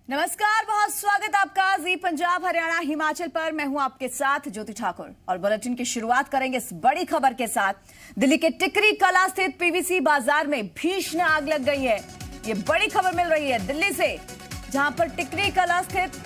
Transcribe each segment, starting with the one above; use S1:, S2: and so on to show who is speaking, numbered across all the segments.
S1: नमस्कार, बहुत स्वागत आपका जी पंजाब हरियाणा हिमाचल पर। मैं हूं आपके साथ ज्योति ठाकुर और बुलेटिन की शुरुआत करेंगे इस बड़ी खबर के साथ। दिल्ली के टिकरी कला स्थित पीवीसी बाजार में भीषण आग लग गई है। ये बड़ी खबर मिल रही है दिल्ली से, जहां पर टिकरी कला स्थित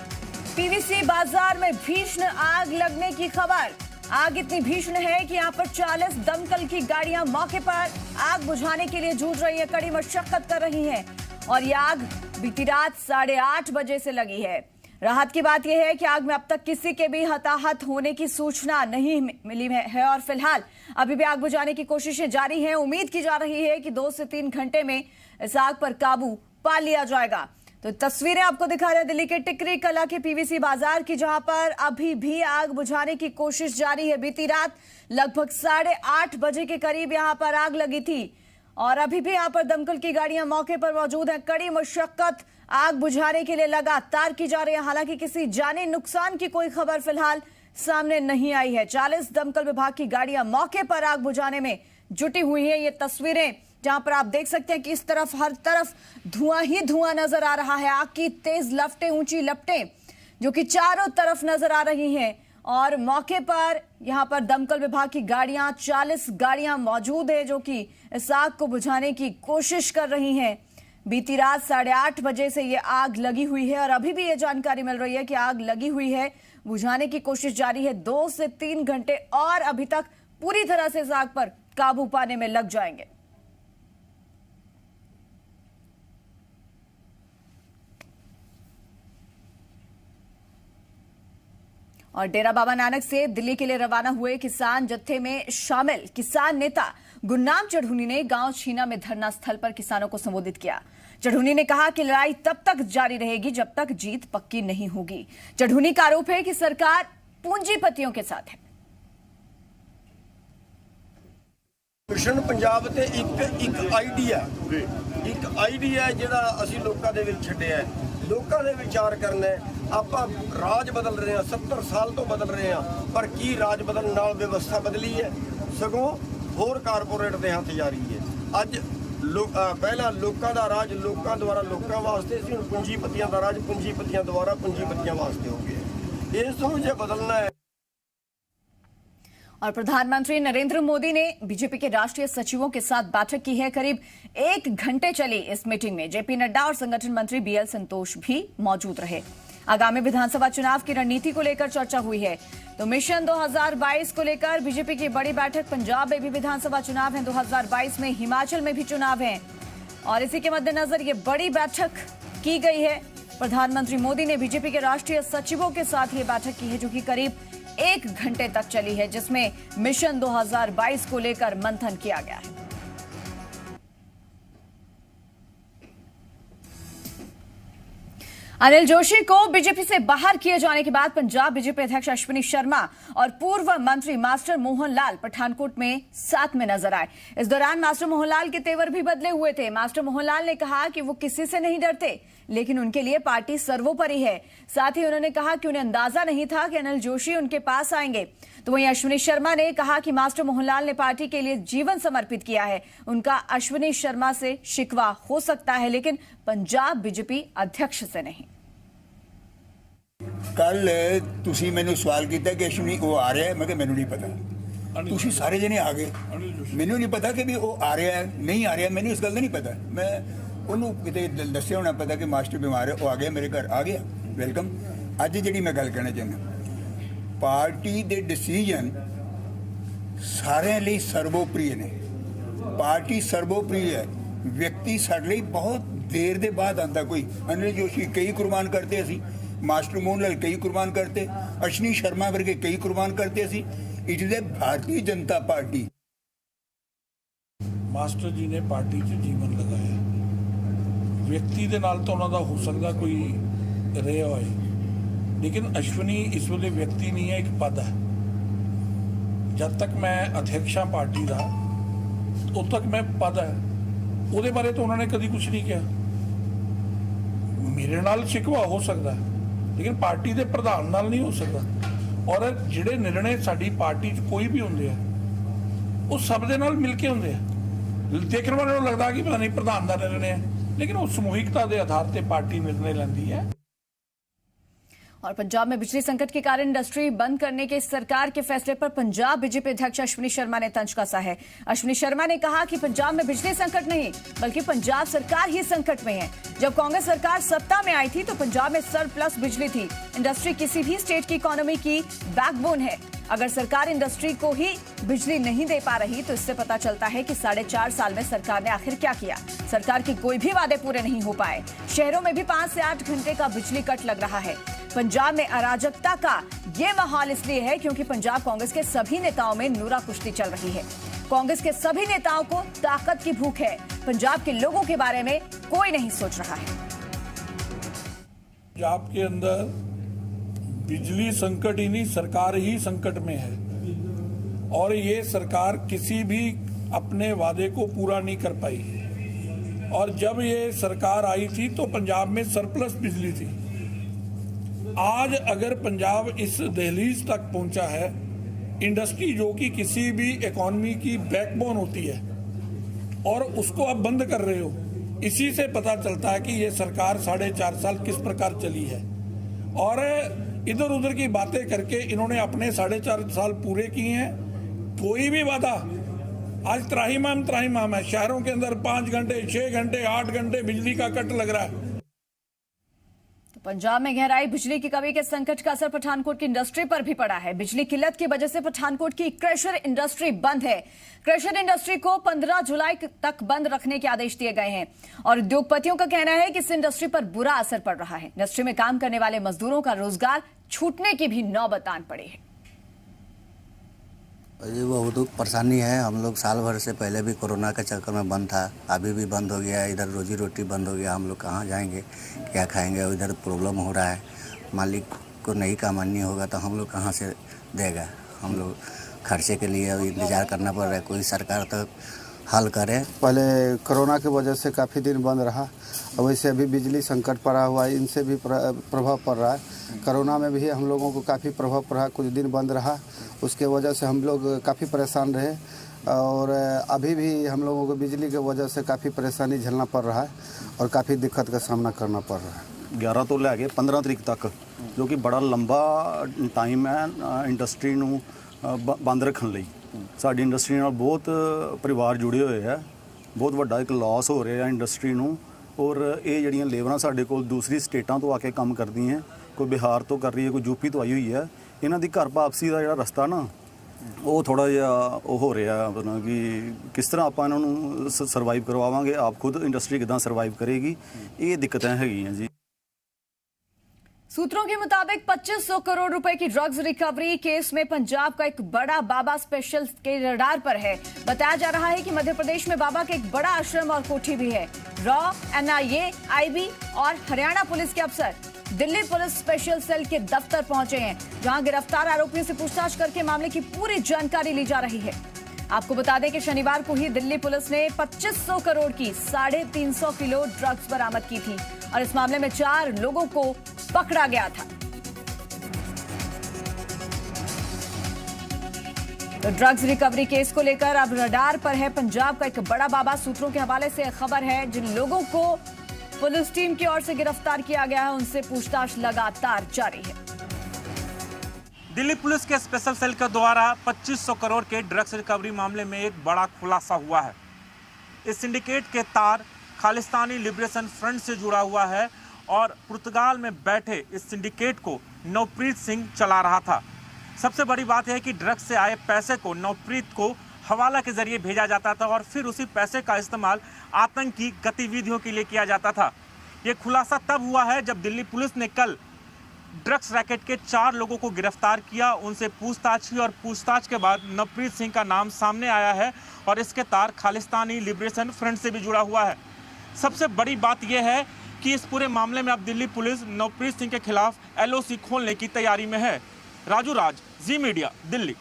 S1: पीवीसी बाजार में भीषण आग लगने की खबर। आग इतनी भीषण है कि यहां पर 40 दमकल की गाड़ियां मौके पर आग बुझाने के लिए जूझ रही है, कड़ी मशक्कत कर रही हैं। और यह आग बीती रात 8:30 बजे से लगी है। राहत की बात यह है कि आग में अब तक किसी के भी हताहत होने की सूचना नहीं मिली है और फिलहाल अभी भी आग बुझाने की कोशिशें जारी हैं। उम्मीद की जा रही है कि 2 से 3 घंटे में इस आग पर काबू पा लिया जाएगा। तो तस्वीरें आपको दिखा रहे हैं दिल्ली के टिकरी कला के पीवीसी बाजार की, जहां पर अभी भी आग बुझाने की कोशिश जारी है। बीती रात लगभग 8:30 बजे के करीब यहां पर आग लगी थी और अभी भी यहां पर दमकल की गाड़ियां मौके पर मौजूद हैं। कड़ी मशक्कत आग बुझाने के लिए लगातार की जा रही है। हालांकि किसी जानी नुकसान की कोई खबर फिलहाल सामने नहीं आई है। 40 दमकल विभाग की गाड़ियां मौके पर आग बुझाने में जुटी हुई हैं। ये तस्वीरें जहां पर आप देख सकते हैं कि इस तरफ हर तरफ धुआं ही धुआं नजर आ रहा है। आग की तेज लपटें, ऊंची लपटें जो कि चारों तरफ नजर आ रही हैं और मौके पर यहां पर दमकल विभाग की गाड़ियां 40 गाड़ियां मौजूद है जो कि इस आग को बुझाने की कोशिश कर रही हैं। बीती रात 8:30 बजे से ये आग लगी हुई है और अभी भी ये जानकारी मिल रही है कि आग लगी हुई है, बुझाने की कोशिश जारी है। 2 से 3 घंटे और अभी तक पूरी तरह से इस आग पर काबू पाने में लग जाएंगे। और डेरा बाबा नानक से दिल्ली के लिए रवाना हुए किसान जत्थे में शामिल किसान नेता गुरनाम चढ़ूनी ने गांव छीना में धरना स्थल पर किसानों को संबोधित किया। चढ़ूनी ने कहा कि लड़ाई तब तक जारी रहेगी जब तक जीत पक्की नहीं होगी। चढ़ूनी का आरोप है कि सरकार पूंजीपतियों के साथ है।
S2: मिशन पंजाब ते एक आइडिया ਜਿਹੜਾ ਅਸੀਂ ਲੋਕਾਂ ਦੇ ਵਿੱਚ ਛੱਡਿਆ, ਲੋਕਾਂ ਦੇ ਵਿਚਾਰ ਕਰਨਾ ਹੈ। ਆਪਾਂ ਰਾਜ ਬਦਲ ਰਹੇ ਹਾਂ, 70 ਸਾਲ ਤੋਂ ਬਦਲ ਰਹੇ ਹਾਂ, ਪਰ ਕੀ ਰਾਜ ਬਦਲਣ ਨਾਲ ਵਿਵਸਥਾ ਬਦਲੀ ਹੈ? ਸਗੋਂ ਹੋਰ ਕਾਰਪੋਰੇਟ ਦੇ ਹੱਥ ਜਾ ਰਹੀ ਹੈ। ਅੱਜ ਪਹਿਲਾਂ ਲੋਕਾਂ ਦਾ ਰਾਜ ਲੋਕਾਂ ਦੁਆਰਾ ਲੋਕਾਂ ਵਾਸਤੇ ਸੀ, ਹੁਣ ਪੂੰਜੀਪਤੀਆਂ ਦਾ ਰਾਜ ਪੂੰਜੀਪਤੀਆਂ ਦੁਆਰਾ ਪੂੰਜੀਪਤੀਆਂ ਵਾਸਤੇ ਹੋ ਗਿਆ। ਇਸ ਨੂੰ ਜੇ ਬਦਲਣਾ ਹੈ।
S1: और प्रधानमंत्री नरेंद्र मोदी ने बीजेपी के राष्ट्रीय सचिवों के साथ बैठक की है। करीब 1 घंटे चली इस मीटिंग में जेपी नड्डा और संगठन मंत्री बीएल संतोष भी मौजूद रहे। आगामी विधानसभा चुनाव की रणनीति को लेकर चर्चा हुई है। तो मिशन 2022 को लेकर बीजेपी की बड़ी बैठक। पंजाब में भी विधानसभा चुनाव है, 2022 में हिमाचल में भी चुनाव है और इसी के मद्देनजर ये बड़ी बैठक की गई है। प्रधानमंत्री मोदी ने बीजेपी के राष्ट्रीय सचिवों के साथ ये बैठक की है जो कि करीब 1 घंटे तक चली है, जिसमें मिशन 2022 को लेकर मंथन किया गया है। अनिल जोशी को बीजेपी से बाहर किए जाने के बाद पंजाब बीजेपी अध्यक्ष अश्विनी शर्मा और पूर्व मंत्री मास्टर मोहन लाल पठानकोट में साथ में नजर आए। इस दौरान मास्टर मोहन लाल के तेवर भी बदले हुए थे। मास्टर मोहन लाल ने कहा कि वो किसी से नहीं डरते, लेकिन उनके लिए पार्टी सर्वोपरि है। साथ ही उन्होंने कहा कि उन्हें अंदाजा नहीं था कि अनिल जोशी उनके पास आएंगे। तो वहीं अश्विनी शर्मा ने कहा कि मास्टर मोहन लाल ने पार्टी के लिए जीवन समर्पित किया है। उनका अश्विनी शर्मा से शिकवा हो सकता है, लेकिन पंजाब बीजेपी अध्यक्ष से नहीं।
S3: कल तुसी मैंने सवाल किया कि अश्विनी वो आ रहा है, मैं मैनू नहीं पता। तुसी सारे जने आ गए, मैनू नहीं पता कि भी वो आ रहा है नहीं आ रहा है, मैंने इस गल का नहीं पता। मैं उन्होंने कितने दस्या होना पता कि मास्टर बीमार है, वो आ गया मेरे घर आ गया, वेलकम। अज जी मैं गल कहना चाहना, पार्टी के डिसीजन सारे लिए सर्वोप्रिय ने। पार्टी सर्वोप्रिय है, व्यक्ति साढ़े लिए बहुत देर के बाद आता। कोई अनिल जोशी कई कुर्बान करते असी, मास्टर मोहन लाल कई कुर्बान करते, अश्विनी शर्मा वर्गे कई कुर्बान करते असी। इसलिए भारतीय जनता पार्टी
S4: मास्टर जी ने पार्टी च जीवन लगाया। व्यक्ति दे नाल तो उन्हों का हो सकता कोई रहा होए, लेकिन अश्विनी इस वेले व्यक्ति नहीं है, एक पद है। जब तक मैं अध्यक्ष हाँ पार्टी का, उद तक मैं पद है। उहदे बारे तो उन्होंने कभी कुछ नहीं किया। मेरे नाल शिकवा हो सकता है, लेकिन पार्टी के प्रधान नाल नहीं हो सकता। और जिहड़े निर्णय साडी पार्टी च कोई भी होंदे आ, वो सब दे नाल मिल के होंदे आ। देखने वाले को लगता कि पता नहीं प्रधान का निर्णय है, लेकिन वो समूहिकता के आधार पर पार्टी निर्णय लैंदी है।
S1: और पंजाब में बिजली संकट के कारण इंडस्ट्री बंद करने के सरकार के फैसले पर पंजाब बीजेपी अध्यक्ष अश्विनी शर्मा ने तंज कसा है। अश्विनी शर्मा ने कहा कि पंजाब में बिजली संकट नहीं बल्कि पंजाब सरकार ही संकट में है। जब कांग्रेस सरकार सत्ता में आई थी तो पंजाब में सरप्लस बिजली थी। इंडस्ट्री किसी भी स्टेट की इकोनॉमी की बैकबोन है। अगर सरकार इंडस्ट्री को ही बिजली नहीं दे पा रही तो इससे पता चलता है कि 4.5 साल में सरकार ने आखिर क्या किया। सरकार के कोई भी वादे पूरे नहीं हो पाए। शहरों में भी 5 से 8 घंटे का बिजली कट लग रहा है। पंजाब में अराजकता का ये माहौल इसलिए है क्योंकि पंजाब कांग्रेस के सभी नेताओं में नूरा कुश्ती चल रही है। कांग्रेस के सभी नेताओं को ताकत की भूख है। पंजाब के लोगों के बारे में कोई नहीं सोच रहा है।
S4: पंजाब के अंदर बिजली संकट ही नहीं, सरकार ही संकट में है और ये सरकार किसी भी अपने वादे को पूरा नहीं कर पाई। और जब ये सरकार आई थी तो पंजाब में सरप्लस बिजली थी। आज अगर पंजाब इस दहलीज तक पहुंचा है, इंडस्ट्री जो कि किसी भी इकोनॉमी की बैकबोन होती है और उसको आप बंद कर रहे हो, इसी से पता चलता है कि ये सरकार 4.5 साल किस प्रकार चली है। और इधर उधर की बातें करके इन्होंने अपने 4.5 साल पूरे किए हैं। कोई भी वादा, आज त्राहिमाम है। शहरों के अंदर 5 घंटे, 6 घंटे, 8 घंटे बिजली का कट लग रहा है।
S1: तो पंजाब में गहराई बिजली की कमी के संकट का असर पठानकोट की इंडस्ट्री पर भी पड़ा है। बिजली किल्लत की वजह से पठानकोट की क्रशर इंडस्ट्री बंद है। क्रशर इंडस्ट्री को 15 जुलाई तक बंद रखने के आदेश दिए गए हैं और उद्योगपतियों का कहना है कि इस इंडस्ट्री पर बुरा असर पड़ रहा है। इंडस्ट्री में काम करने वाले मजदूरों का रोजगार छूटने की भी नौबत आन पड़ी है।
S5: जी बहुत परेशानी है। हम लोग साल भर से पहले भी कोरोना के चक्कर में बंद था, अभी भी बंद हो गया। इधर रोजी रोटी बंद हो गया। हम लोग कहाँ जाएंगे, क्या खाएंगे? इधर प्रॉब्लम हो रहा है। मालिक को नहीं कमानी होगा तो हम लोग कहाँ से देगा? हम लोग खर्चे के लिए इंतज़ार करना पड़ रहा है। कोई सरकार तो हल करे।
S6: पहले कोरोना की वजह से काफ़ी दिन बंद रहा, वैसे अभी बिजली संकट पड़ा हुआ है, इनसे भी प्रभाव पड़ रहा है। कोरोना में भी हम लोगों को काफ़ी प्रभाव पड़ा, कुछ दिन बंद रहा, उसके वजह से हम लोग काफ़ी परेशान रहे और अभी भी हम लोगों को बिजली की वजह से काफ़ी परेशानी झेलना पड़ रहा है और काफ़ी दिक्कत का सामना करना पड़ रहा है।
S7: 11 ਤੋਂ ਲੈ ਕੇ 15 ਤਰੀਕ ਤੱਕ ਜੋ ਕਿ ਬੜਾ ਲੰਬਾ ਟਾਈਮ ਹੈ ਇੰਡਸਟਰੀ ਨੂੰ ਬੰਦ ਰੱਖਣ ਲਈ। ਸਾਡੀ ਇੰਡਸਟਰੀ ਨਾਲ ਬਹੁਤ ਪਰਿਵਾਰ ਜੁੜੇ ਹੋਏ ਹੈ, ਬਹੁਤ ਵੱਡਾ ਇੱਕ ਲਾਸ ਹੋ ਰਿਹਾ ਇੰਡਸਟਰੀ ਨੂੰ। ਔਰ ਇਹ ਜਿਹੜੀਆਂ ਲੇਬਰਾਂ ਸਾਡੇ ਕੋਲ ਦੂਸਰੀ ਸਟੇਟਾਂ ਤੋਂ ਆ ਕੇ ਕੰਮ ਕਰਦੀਆਂ, ਕੋਈ ਬਿਹਾਰ ਤੋਂ ਕਰ ਰਹੀ ਹੈ, ਕੋਈ ਯੂਪੀ ਤੋਂ ਆਈ ਹੋਈ ਹੈ, ਇਹਨਾਂ ਦੀ ਘਰ ਵਾਪਸੀ ਦਾ ਜਿਹੜਾ ਰਸਤਾ ਨਾ ਉਹ ਥੋੜਾ ਜਿਹਾ ਉਹ ਹੋ ਰਿਹਾ ਮਤਲਬ ਕਿ ਕਿਸ ਤਰ੍ਹਾਂ ਆਪਾਂ ਇਹਨਾਂ ਨੂੰ ਸਰਵਾਈਵ ਕਰਵਾਵਾਂਗੇ, ਆਪ ਖੁਦ ਇੰਡਸਟਰੀ ਕਿਦਾਂ ਸਰਵਾਈਵ ਕਰੇਗੀ, ਇਹ ਦਿੱਕਤਾਂ ਹੈਗੀਆਂ ਜੀ।
S1: सूत्रों के मुताबिक 2500 करोड़ रुपए की ड्रग्स रिकवरी केस में पंजाब का एक बड़ा बाबा स्पेशल के रडार पर है। बताया जा रहा है कि मध्य प्रदेश में बाबा का एक बड़ा आश्रम और कोठी भी है। रॉ, एनआईए, आईबी और हरियाणा पुलिस के अफसर दिल्ली पुलिस स्पेशल सेल के दफ्तर पहुंचे हैं, जहां गिरफ्तार आरोपियों से पूछताछ करके मामले की पूरी जानकारी ली जा रही है। आपको बता दें कि शनिवार को ही दिल्ली पुलिस ने 2500 करोड़ की 350 किलो ड्रग्स बरामद की थी और इस मामले में 4 लोगों को पकड़ा गया था। तो ड्रग्स रिकवरी केस को लेकर अब रडार पर है पंजाब का एक बड़ा बाबा। सूत्रों के हवाले से खबर है, जिन लोगों को पुलिस टीम की ओर से गिरफ्तार किया गया है उनसे पूछताछ लगातार जारी है।
S8: दिल्ली पुलिस के स्पेशल सेल के द्वारा 2500 करोड़ के ड्रग्स रिकवरी मामले में एक बड़ा खुलासा हुआ है। इस सिंडिकेट के तार खालिस्तानी लिबरेशन फ्रंट से जुड़ा हुआ है और पुर्तगाल में बैठे इस सिंडिकेट को नवप्रीत सिंह चला रहा था। सबसे बड़ी बात यह है कि ड्रग्स से आए पैसे को नवप्रीत को हवाला के जरिए भेजा जाता था और फिर उसी पैसे का इस्तेमाल आतंकी गतिविधियों के लिए किया जाता था। ये खुलासा तब हुआ है जब दिल्ली पुलिस ने कल ड्रग्स रैकेट के 4 लोगों को गिरफ्तार किया, उनसे पूछताछ की और पूछताछ के बाद नवप्रीत सिंह का नाम सामने आया है और इसके तार खालिस्तानी लिबरेशन फ्रंट से भी जुड़ा हुआ है। सबसे बड़ी बात यह है कि इस पूरे मामले में अब दिल्ली पुलिस नवप्रीत सिंह के खिलाफ एलओसी खोलने की तैयारी में है। राजू राज, जी मीडिया, दिल्ली।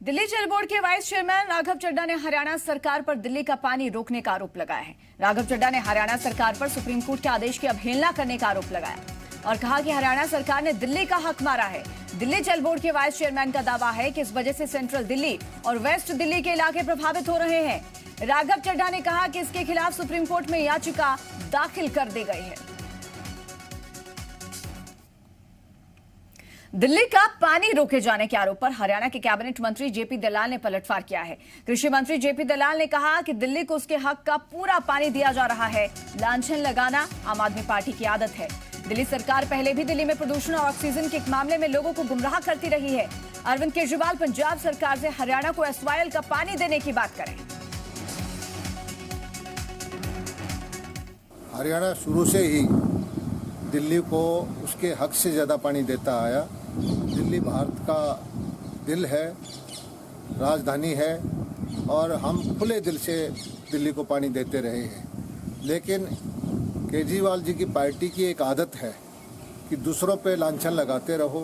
S1: दिल्ली जल बोर्ड के वाइस चेयरमैन राघव चड्ढा ने हरियाणा सरकार पर दिल्ली का पानी रोकने का आरोप लगाया है। राघव चड्ढा ने हरियाणा सरकार पर सुप्रीम कोर्ट के आदेश की अवहेलना करने का आरोप लगाया और कहा कि हरियाणा सरकार ने दिल्ली का हक मारा है। दिल्ली जल बोर्ड के वाइस चेयरमैन का दावा है कि इस वजह से सेंट्रल दिल्ली और वेस्ट दिल्ली के इलाके प्रभावित हो रहे हैं। राघव चड्ढा ने कहा कि इसके खिलाफ सुप्रीम कोर्ट में याचिका दाखिल कर दी गई है। दिल्ली का पानी रोके जाने के आरोप पर हरियाणा के कैबिनेट मंत्री जेपी दलाल ने पलटवार किया है। कृषि मंत्री जेपी दलाल ने कहा कि दिल्ली को उसके हक का पूरा पानी दिया जा रहा है। लांछन लगाना आम आदमी पार्टी की आदत है। दिल्ली सरकार पहले भी दिल्ली में प्रदूषण और ऑक्सीजन के मामले में लोगों को गुमराह करती रही है। अरविंद केजरीवाल पंजाब सरकार से हरियाणा को एसवाईएल का पानी देने की बात करें।
S9: हरियाणा शुरू से ही दिल्ली को उसके हक से ज़्यादा पानी देता आया। दिल्ली भारत का दिल है, राजधानी है और हम खुले दिल से दिल्ली को पानी देते रहे हैं। लेकिन केजरीवाल जी की पार्टी की एक आदत है कि दूसरों पे लांछन लगाते रहो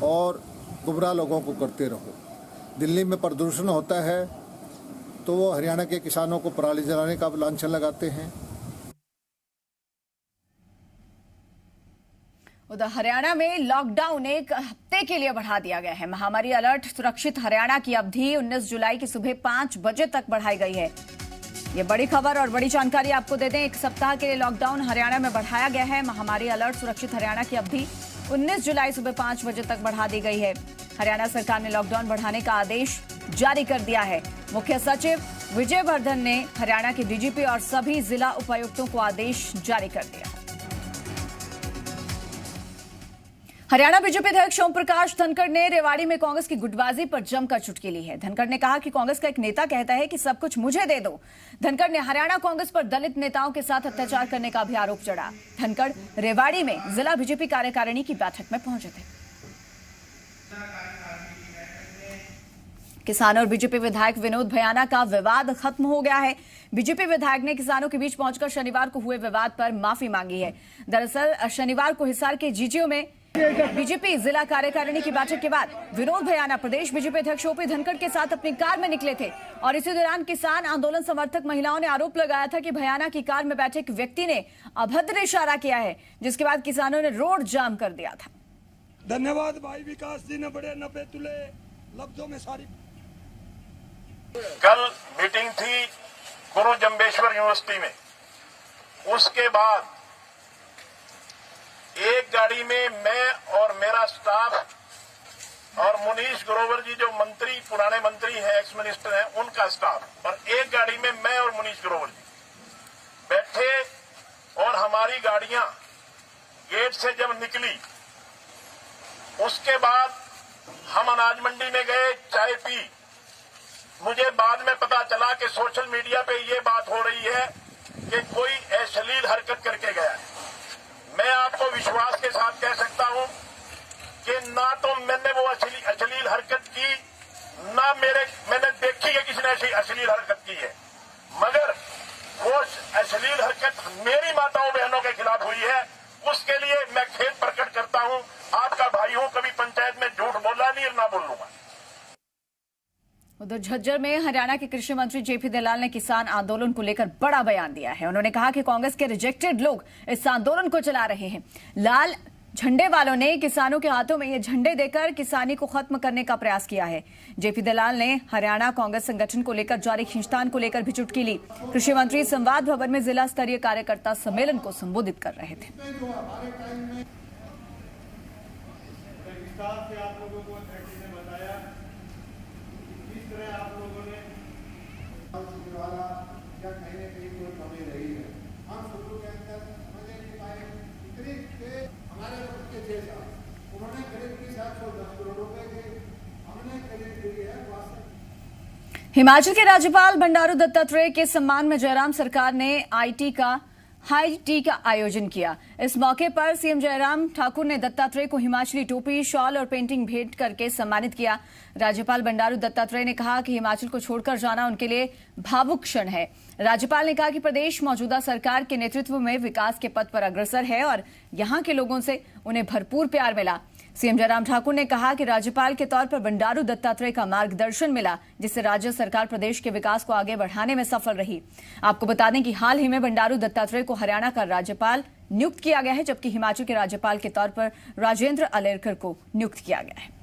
S9: और गुमराह लोगों को करते रहो। दिल्ली में प्रदूषण होता है तो वो हरियाणा के किसानों को पराली जलाने का लांछन लगाते हैं।
S1: उधर हरियाणा में लॉकडाउन एक हफ्ते के लिए बढ़ा दिया गया है। महामारी अलर्ट सुरक्षित हरियाणा की अवधि 19 जुलाई की सुबह 5 बजे तक बढ़ाई गई है। ये बड़ी खबर और बड़ी जानकारी आपको दे दें। एक सप्ताह के लिए लॉकडाउन हरियाणा में बढ़ाया गया है। महामारी अलर्ट सुरक्षित हरियाणा की अवधि 19 जुलाई सुबह 5 बजे तक बढ़ा दी गई है। हरियाणा सरकार ने लॉकडाउन बढ़ाने का आदेश जारी कर दिया है। मुख्य सचिव विजय वर्धन ने हरियाणा के डीजीपी और सभी जिला उपायुक्तों को आदेश जारी कर दिया। हरियाणा बीजेपी अध्यक्ष ओम प्रकाश धनखड़ ने रेवाड़ी में कांग्रेस की गुटबाजी पर जमकर चुटकी ली है। धनखड़ ने कहा कि कांग्रेस का एक नेता कहता है कि सब कुछ मुझे दे दो। धनखड़ ने हरियाणा कांग्रेस पर दलित नेताओं के साथ अत्याचार करने का भी आरोप चढ़ा। धनखड़ रेवाड़ी में जिला बीजेपी कार्यकारिणी की बैठक में पहुंचे थे। किसानों और बीजेपी विधायक विनोद भयाना का विवाद खत्म हो गया है। बीजेपी विधायक ने किसानों के बीच पहुंचकर शनिवार को हुए विवाद पर माफी मांगी है। दरअसल शनिवार को हिसार के जीजीओ में बीजेपी जिला कार्यकारिणी की बैठक के बाद विनोद भयाना प्रदेश बीजेपी अध्यक्ष ओपी धनखड़ के साथ अपनी कार में निकले थे और इसी दौरान किसान आंदोलन समर्थक महिलाओं ने आरोप लगाया था कि भयाना की कार में बैठे एक व्यक्ति ने अभद्र इशारा किया है, जिसके बाद किसानों ने रोड जाम कर दिया था।
S2: धन्यवाद भाई विकास जी ने बड़े नफे तुले लफ्जों में सारी।
S10: कल मीटिंग थी गुरु जम्बेश्वर यूनिवर्सिटी में। उसके बाद एक गाड़ी में मैं और मेरा स्टाफ और मुनीश ग्रोवर जी जो मंत्री पुराने मंत्री हैं, एक्स मिनिस्टर हैं, उनका स्टाफ, और एक गाड़ी में मैं और मुनीश ग्रोवर जी बैठे और हमारी गाड़ियां गेट से जब निकली उसके बाद हम अनाज मंडी में गए, चाय पी। मुझे बाद में पता चला कि सोशल मीडिया पे ये बात हो रही है कि कोई अश्लील हरकत करके गया है। मैं आपको विश्वास के साथ कह सकता हूं कि ना तो मैंने वो अश्लील हरकत की, ना मैंने देखी कि किसी ने ऐसी अश्लील हरकत की है, मगर वो अश्लील हरकत मेरी माताओं बहनों के खिलाफ हुई है। उसके लिए मैं खेद प्रकट करता हूं। आपका भाई हूं, कभी पंचायत में झूठ बोला नहीं और ना बोलूंगा।
S1: उधर झज्जर में हरियाणा के कृषि मंत्री जेपी दलाल ने किसान आंदोलन को लेकर बड़ा बयान दिया है। उन्होंने कहा कि कांग्रेस के रिजेक्टेड लोग इस आंदोलन को चला रहे हैं। लाल झंडे वालों ने किसानों के हाथों में ये झंडे देकर किसानी को खत्म करने का प्रयास किया है। जेपी दलाल ने हरियाणा कांग्रेस संगठन को लेकर जारी खींचतान को लेकर भी चुटकी ली। कृषि मंत्री संवाद भवन में जिला स्तरीय कार्यकर्ता सम्मेलन को संबोधित कर रहे थे। हिमाचल के राज्यपाल बंडारू दत्तात्रेय के सम्मान में जयराम सरकार ने हाई टी का आयोजन किया। इस मौके पर सीएम जयराम ठाकुर ने दत्तात्रेय को हिमाचली टोपी, शॉल और पेंटिंग भेंट करके सम्मानित किया। राज्यपाल बंडारू दत्तात्रेय ने कहा कि हिमाचल को छोड़कर जाना उनके लिए भावुक क्षण है। राज्यपाल ने कहा कि प्रदेश मौजूदा सरकार के नेतृत्व में विकास के पथ पर अग्रसर है और यहां के लोगों से उन्हें भरपूर प्यार मिला। सीएम जयराम ठाकुर ने कहा कि राज्यपाल के तौर पर बंडारू दत्तात्रेय का मार्गदर्शन मिला, जिससे राज्य सरकार प्रदेश के विकास को आगे बढ़ाने में सफल रही। आपको बता दें कि हाल ही में बंडारू दत्तात्रेय को हरियाणा का राज्यपाल नियुक्त किया गया है, जबकि हिमाचल के राज्यपाल के तौर पर राजेंद्र अलेरकर को नियुक्त किया गया है।